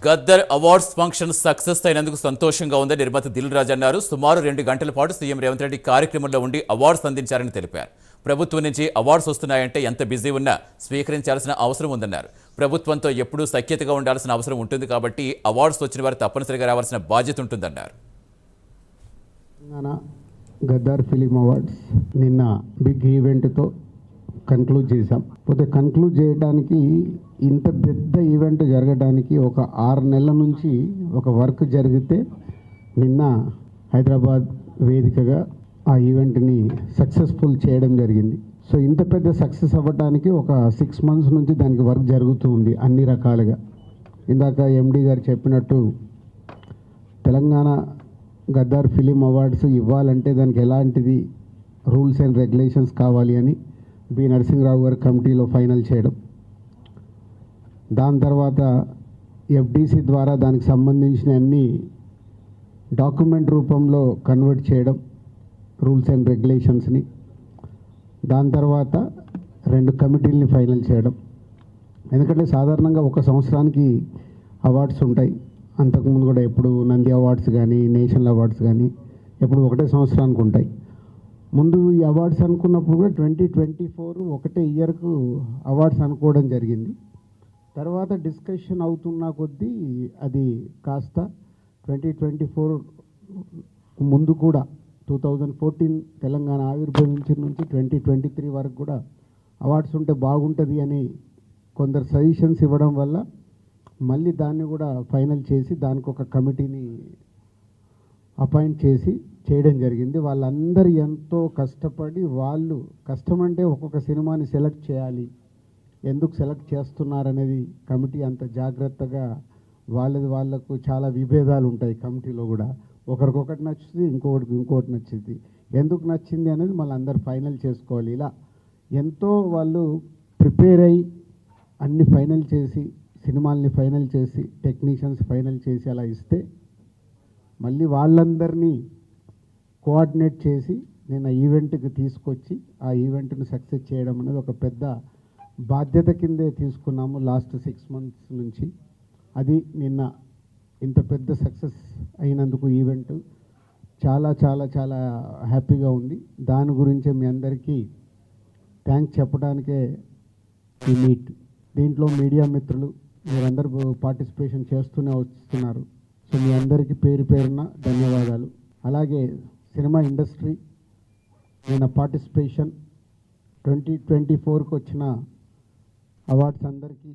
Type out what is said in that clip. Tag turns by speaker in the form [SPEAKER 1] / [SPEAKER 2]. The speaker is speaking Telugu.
[SPEAKER 1] గద్దర్ అవార్డ్స్ ఫంక్షన్ సక్సెస్ అయినందుకు సంతోషంగా ఉందని నిర్మాత దిల్ రాజు అన్నారు. సుమారు 2 గంటల పాటు సీఎం రేవంత్ రెడ్డి కార్యక్రమంలో ఉండి అవార్డ్స్ అందించారని తెలిపారు. ప్రభుత్వం నుంచి అవార్డ్స్ వస్తున్నాయంటే ఎంత బిజీ ఉన్నా స్వీకరించాల్సిన అవసరం ఉందన్నారు. ప్రభుత్వంతో ఎప్పుడూ సఖ్యతగా ఉండాల్సిన అవసరం ఉంటుంది కాబట్టి అవార్డ్స్ వచ్చిన వారు తప్పనిసరిగా రావాల్సిన బాధ్యత ఉంటుందన్నారు.
[SPEAKER 2] గద్దర్ ఫిలిం అవార్డ్స్ నిన్న బిగ్ ఈవెంట్తో కన్క్లూడ్ చేశాం. పోతే కన్క్లూడ్ చేయడానికి ఇంత పెద్ద ఈవెంట్ జరగడానికి ఒక 6 నెలల నుంచి ఒక వర్క్ జరిగితే నిన్న హైదరాబాద్ వేదికగా ఆ ఈవెంట్ని సక్సెస్ఫుల్ చేయడం జరిగింది. సో ఇంత పెద్ద సక్సెస్ అవ్వడానికి ఒక 6 మంత్స్ నుంచి దానికి వర్క్ జరుగుతూ ఉంది అన్ని రకాలుగా. ఇందాక ఎండి గారు చెప్పినట్టు తెలంగాణ గద్దర్ ఫిలిం అవార్డ్స్ ఇవ్వాలంటే దానికి ఎలాంటిది రూల్స్ అండ్ రెగ్యులేషన్స్ కావాలి అని బి నరసింహరావు గారు కమిటీలో ఫైనల్ చేయడం, దాని తర్వాత ఎఫ్డిసి ద్వారా దానికి సంబంధించిన అన్ని డాక్యుమెంట్ రూపంలో కన్వర్ట్ చేయడం రూల్స్ అండ్ రెగ్యులేషన్స్ని, దాని తర్వాత 2 కమిటీలని ఫైనల్ చేయడం. ఎందుకంటే సాధారణంగా ఒక సంవత్సరానికి అవార్డ్స్ ఉంటాయి. అంతకుముందు కూడా ఎప్పుడు నంది అవార్డ్స్ కానీ నేషనల్ అవార్డ్స్ కానీ ఎప్పుడు ఒకటే సంవత్సరానికి ఉంటాయి. ముందు ఈ అవార్డ్స్ అనుకున్నప్పుడు కూడా 2024 ఒకటే ఇయర్కు అవార్డ్స్ అనుకోవడం జరిగింది. తర్వాత డిస్కషన్ అవుతున్న కొద్దీ అది కాస్త 2024 ముందు కూడా 2014 తెలంగాణ ఆవిర్భవించిన నుంచి 2023 వరకు కూడా అవార్డ్స్ ఉంటే బాగుంటుంది అని కొందరు సజెషన్స్ ఇవ్వడం వల్ల మళ్ళీ దాన్ని కూడా ఫైనల్ చేసి దానికి ఒక కమిటీని అపాయింట్ చేసి చేయడం జరిగింది. వాళ్ళందరూ ఎంతో కష్టపడి, వాళ్ళు కష్టమంటే ఒక్కొక్క సినిమాని సెలెక్ట్ చేయాలి, ఎందుకు సెలెక్ట్ చేస్తున్నారనేది కమిటీ అంత జాగ్రత్తగా వాళ్ళకు చాలా విభేదాలు ఉంటాయి కమిటీలో కూడా. ఒకరికొకటి నచ్చుతుంది, ఇంకోటి నచ్చింది. ఎందుకు నచ్చింది అనేది మళ్ళీ అందరు ఫైనల్ చేసుకోవాలి. ఇలా ఎంతో వాళ్ళు ప్రిపేర్ అయ్యి అన్ని ఫైనల్ చేసి, సినిమాల్ని ఫైనల్ చేసి, టెక్నీషియన్స్ ఫైనల్ చేసి అలా ఇస్తే మళ్ళీ వాళ్ళందరినీ కోఆర్డినేట్ చేసి నేను ఈవెంట్కి తీసుకొచ్చి ఆ ఈవెంట్ని సక్సెస్ చేయడం అనేది ఒక పెద్ద బాధ్యత కిందే తీసుకున్నాము లాస్ట్ 6 మంత్స్ నుంచి. అది నిన్న ఇంత పెద్ద సక్సెస్ అయినందుకు ఈవెంట్ చాలా చాలా చాలా హ్యాపీగా ఉంది. దాని గురించే మీ అందరికీ థ్యాంక్స్ చెప్పడానికే ఈ మీట్. దీంట్లో మీడియా మిత్రులు మీరందరూ పార్టిసిపేషన్ చేస్తూనే వస్తున్నారు. సో మీ అందరికీ పేరు పేరున ధన్యవాదాలు. అలాగే సినిమా ఇండస్ట్రీ నిన్న పార్టిసిపేషన్ 2024కి వచ్చిన అవార్డ్స్ అందరికీ